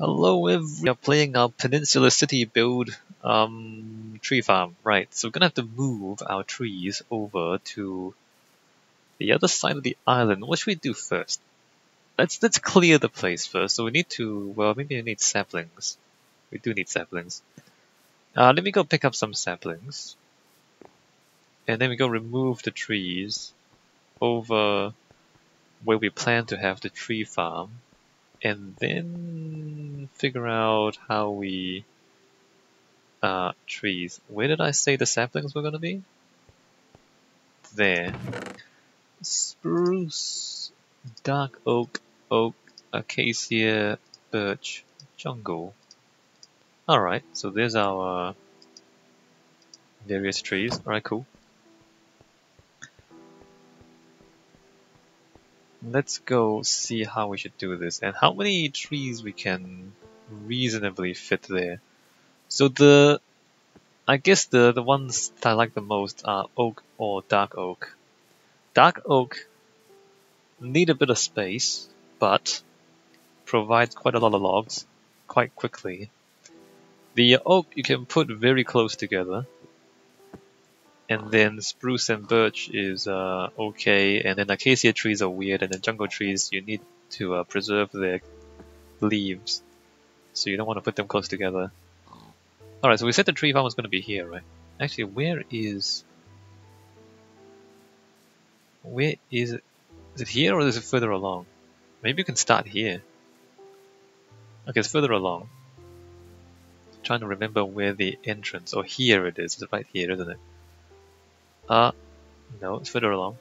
Hello, we are playing our Peninsula City build tree farm. Right, so we're gonna have to move our trees over to the other side of the island. What should we do first? Let's clear the place first. So we need to, well, maybe we need saplings. We do need saplings. Let me go pick up some saplings. And then we go remove the trees over where we plan to have the tree farm. And then figure out how we trees. Where did I say the saplings were gonna be? There. Spruce, dark oak, acacia, birch, jungle. Alright, so there's our various trees. Alright, cool. Let's go see how we should do this and how many trees we can reasonably fit there. So I guess the ones that I like the most are oak or dark oak. Dark oak need a bit of space, but provides quite a lot of logs quite quickly. The oak you can put very close together, and then spruce and birch is okay, and then acacia trees are weird, and then jungle trees you need to preserve their leaves, so you don't want to put them close together. Alright, so we said the tree farm was going to be here, right? Actually, where is it? Is it here or is it further along? Maybe you can start here. Okay, it's further along. I'm trying to remember where the entrance, or here it is. It's right here, isn't it? No, it's further along.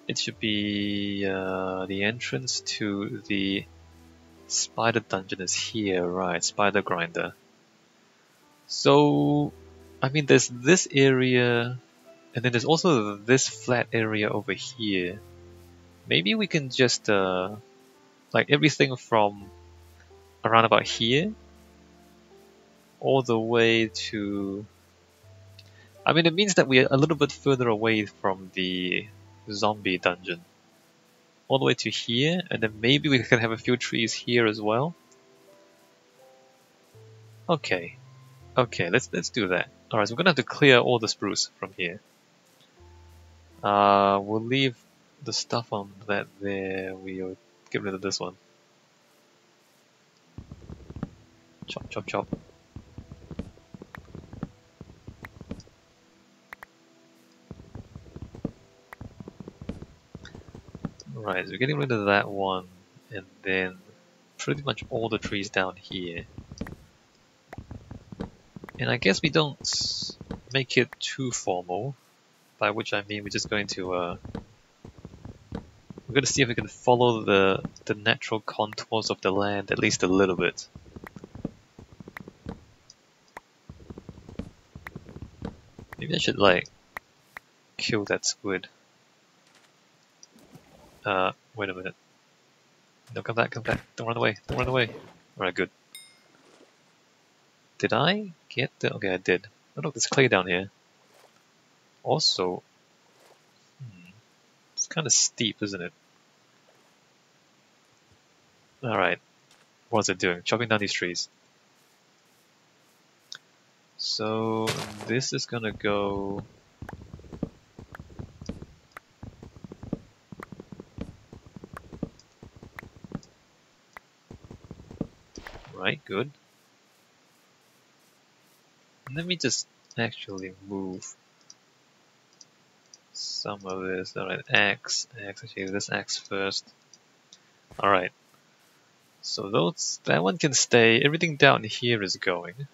It should be the entrance to the spider dungeon is here, right? Spider grinder. So, I mean, there's this area, and then there's also this flat area over here. Maybe we can just, like everything from around about here, all the way to... I mean, it means that we're a little bit further away from the zombie dungeon. All the way to here, and then maybe we can have a few trees here as well. Okay. Okay, let's do that. Alright, so we're gonna have to clear all the spruce from here. We'll leave the stuff on that there. We'll get rid of this one. Chop, chop, chop. Right, so we're getting rid of that one, and then pretty much all the trees down here. And I guess we don't make it too formal, by which I mean we're just going to we're going to see if we can follow the natural contours of the land at least a little bit. Maybe I should like kill that squid. Wait a minute. No, come back, come back. Don't run away, don't run away. Alright, good. Did I get the... Okay, I did. Oh look, there's clay down here. Also... it's kind of steep, isn't it? Alright. What's it doing? Chopping down these trees. So... this is gonna go... Right, good. Let me just actually move some of this. Alright, axe, actually this axe first. Alright. So that one can stay. Everything down here is going.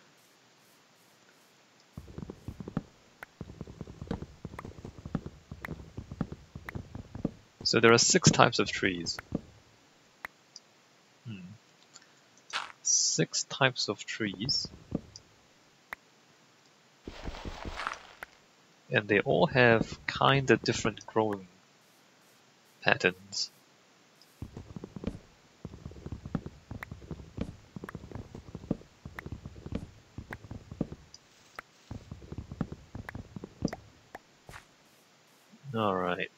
So there are 6 types of trees. 6 types of trees. And they all have kinda different growing patterns. Alright.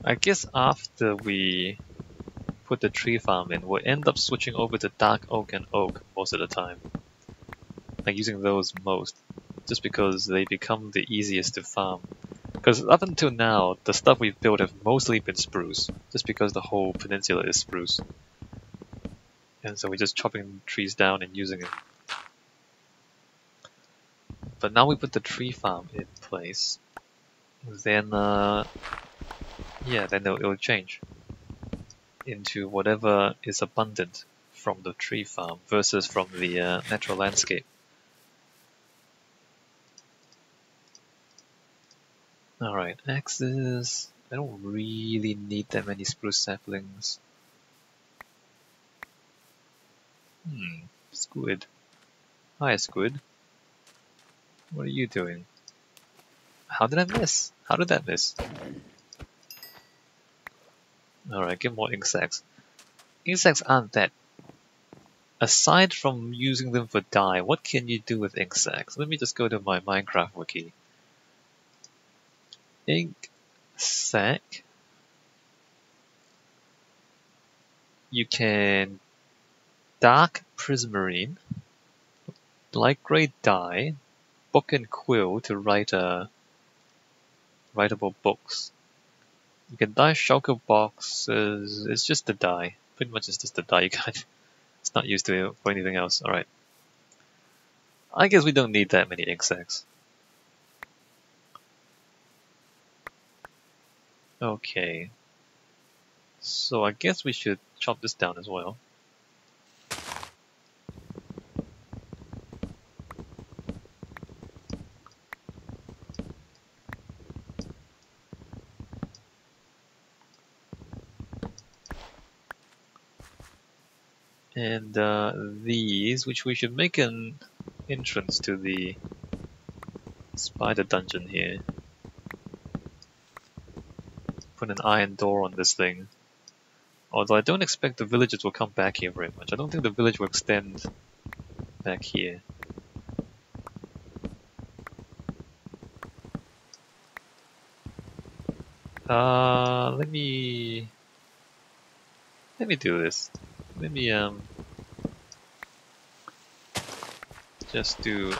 I guess after we put the tree farm in, we'll end up switching over to dark oak and oak most of the time. Like using those most, just because they become the easiest to farm. Because up until now, the stuff we've built have mostly been spruce, just because the whole peninsula is spruce. And so we're just chopping trees down and using it. But now we put the tree farm in place, then yeah, then it'll change into whatever is abundant from the tree farm versus from the natural landscape. Alright, axes. I don't really need that many spruce saplings. Squid. Hi, squid. What are you doing? How did I miss? How did that miss? Alright, get more insects. Insects aren't that. Aside from using them for dye, what can you do with insects? Let me just go to my Minecraft wiki. Ink sac. You can dark prismarine, light grey dye, book and quill to write writable books. You can dye shulker boxes. It's just the dye. Pretty much it's just the dye. You can't. It's not used to for anything else. All right. I guess we don't need that many insects. Okay. So I guess we should chop this down as well. And these, which we should make an entrance to the spider dungeon here. Put an iron door on this thing. Although I don't expect the villagers will come back here very much. I don't think the village will extend back here. Let me do this. Let me just do.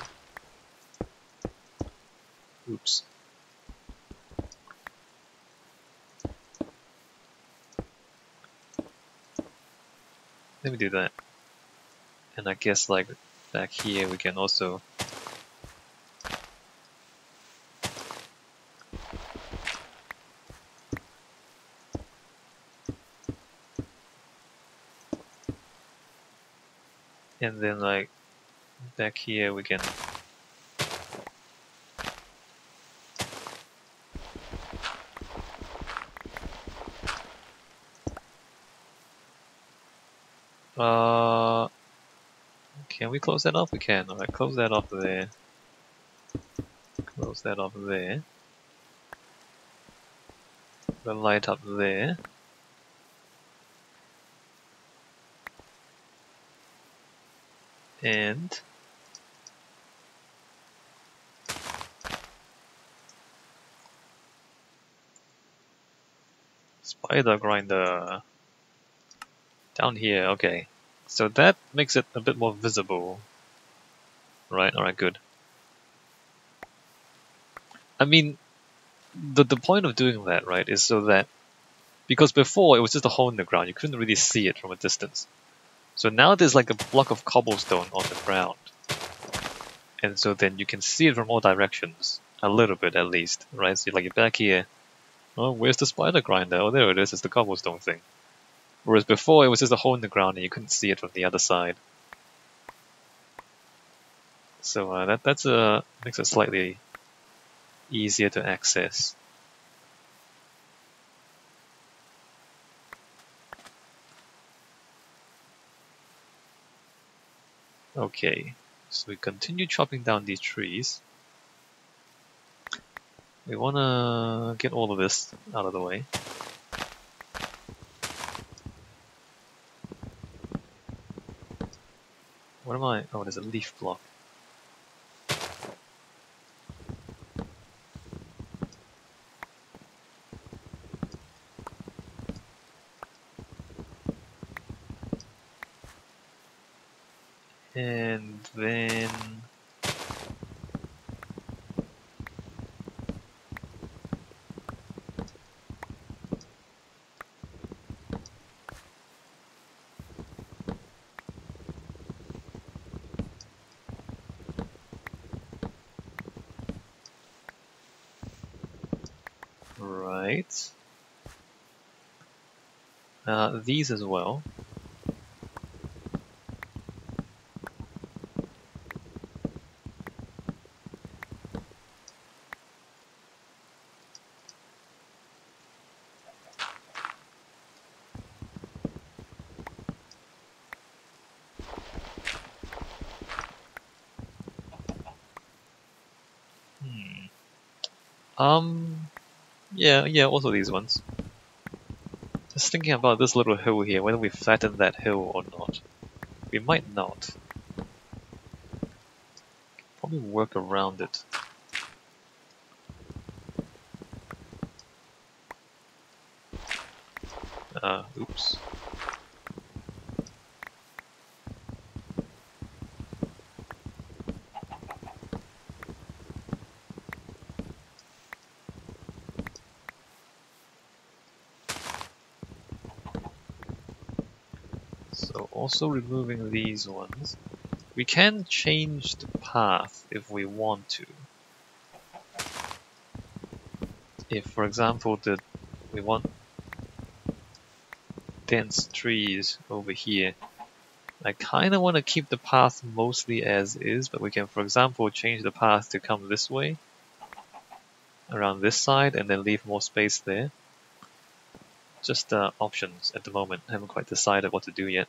Oops. Let me do that. And I guess like back here we can also and then like back here we can can we close that off? We can. Alright, close that off there. Close that off there. The light up there. And spider grinder down here. Okay, so that makes it a bit more visible, right? All right, good. I mean, the point of doing that, right, is so that because before it was just a hole in the ground, you couldn't really see it from a distance. So now there's like a block of cobblestone on the ground, and so then you can see it from all directions, a little bit at least, right? So like you're back here. Oh, where's the spider grinder? Oh, there it is. It's the cobblestone thing. Whereas before it was just a hole in the ground and you couldn't see it from the other side. So that's makes it slightly easier to access. Okay, so we continue chopping down these trees. We wanna get all of this out of the way. What am I? Oh, there's a leaf block. And then right. These as well. Yeah, also these ones. Just thinking about this little hill here, whether we flatten that hill or not. We might not. Probably work around it. Oops. So also removing these ones. We can change the path if we want to. If, for example, we want dense trees over here, I kind of want to keep the path mostly as is, but we can, for example, change the path to come this way, around this side, and then leave more space there. Just options at the moment. I haven't quite decided what to do yet.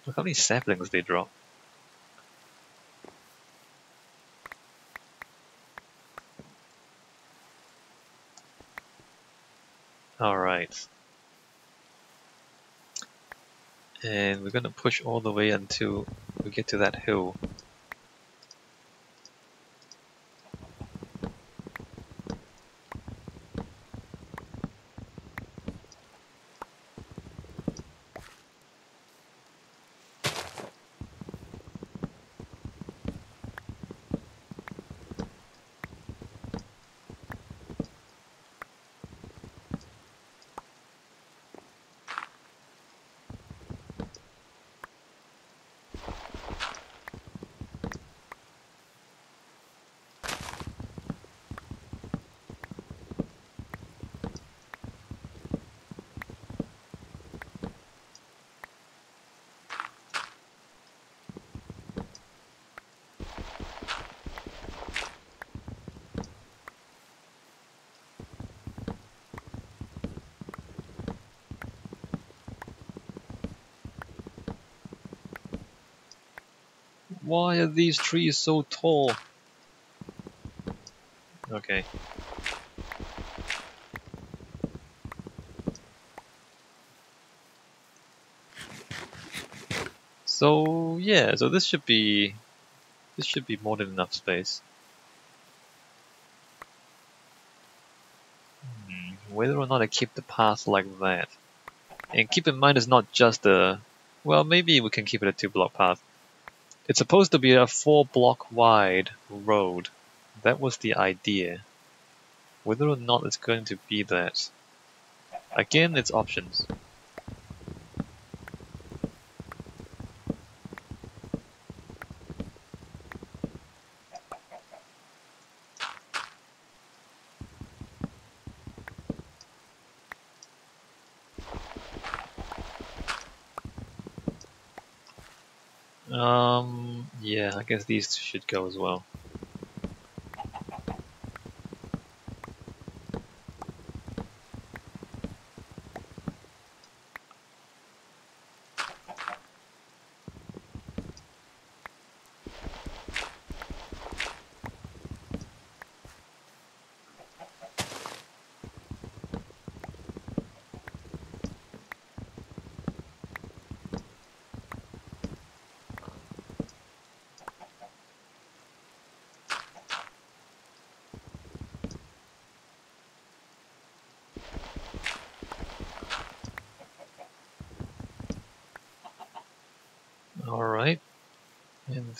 Look how many saplings they drop. Alright. And we're gonna push all the way until we get to that hill. Why are these trees so tall? Okay. So yeah, so this should be more than enough space. Whether or not I keep the path like that. And keep in mind it's not just well, maybe we can keep it a 2-block path. It's supposed to be a 4-block wide road. That was the idea. Whether or not it's going to be that. Again, it's options. Yeah, I guess these should go as well.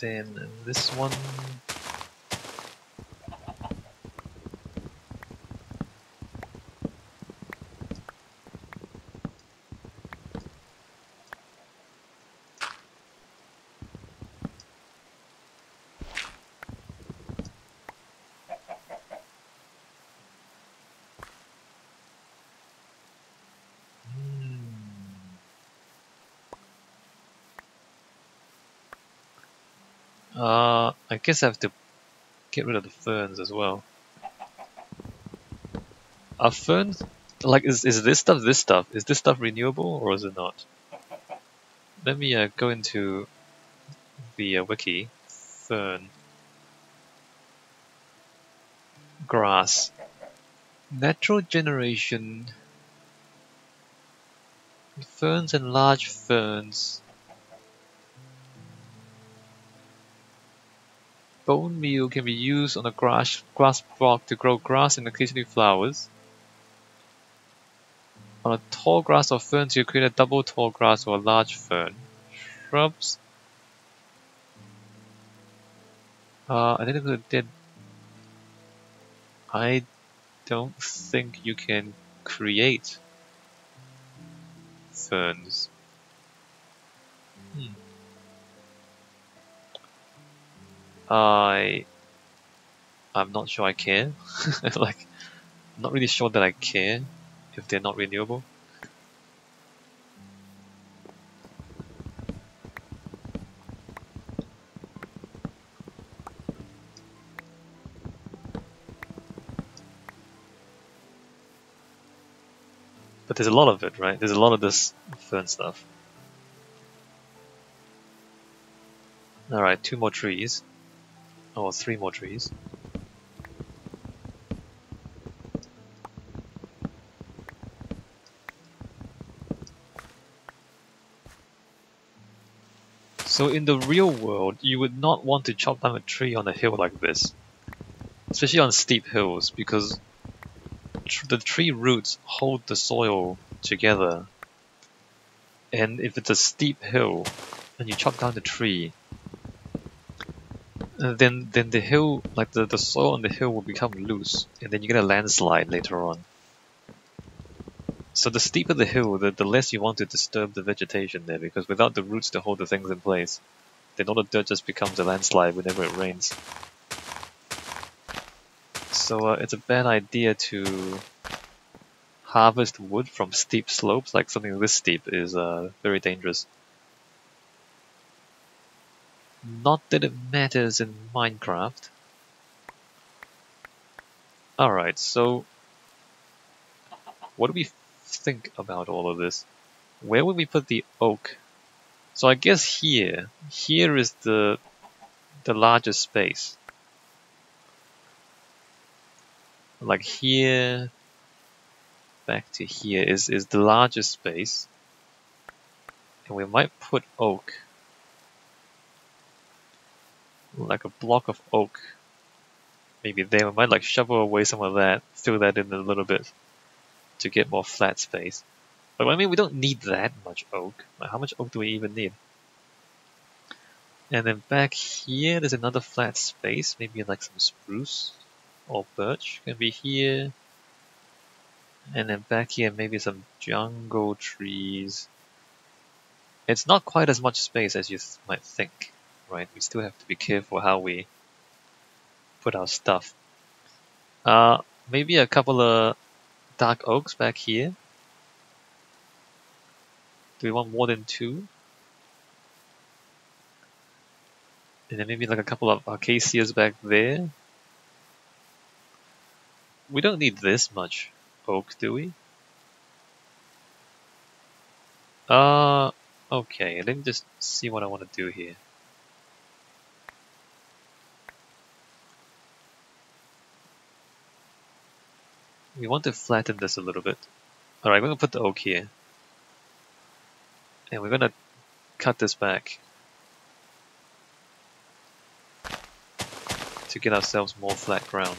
then this one. I guess I have to get rid of the ferns as well. Are ferns, like, is this stuff, is this stuff renewable or is it not? Let me go into the wiki. Fern. Grass. Natural generation. Ferns and large ferns. Bone meal can be used on a grass block to grow grass and occasionally flowers. On a tall grass or ferns, you create a double tall grass or a large fern. Shrubs. I don't think you can create ferns. I'm not sure I care. Like, I'm not really sure that I care if they're not renewable. But there's a lot of it, right? There's a lot of this fern stuff. Alright, 2 more trees. Or 3 more trees. So in the real world, you would not want to chop down a tree on a hill like this. Especially on steep hills, because the tree roots hold the soil together. And if it's a steep hill, and you chop down the tree, then the hill, like the soil on the hill will become loose, and then you get a landslide later on. So the steeper the hill, the less you want to disturb the vegetation there, because without the roots to hold the things in place, then all the dirt just becomes a landslide whenever it rains. So it's a bad idea to harvest wood from steep slopes, like something this steep is very dangerous. Not that it matters in Minecraft. Alright, so what do we think about all of this? Where would we put the oak? So I guess here is the largest space. Like here, back to here is the largest space. And we might put oak. Like a block of oak. Maybe there, we might like shovel away some of that, fill that in a little bit to get more flat space. But I mean, we don't need that much oak. Like, how much oak do we even need? And then back here, there's another flat space. Maybe like some spruce or birch can be here. And then back here, maybe some jungle trees. It's not quite as much space as you might think, right? We still have to be careful how we put our stuff. Maybe a couple of dark oaks back here. Do we want more than 2? And then maybe like a couple of acacias back there. We don't need this much oak, do we? Okay, let me just see what I want to do here. We want to flatten this a little bit. Alright, we're going to put the oak here. And we're going to cut this back to get ourselves more flat ground.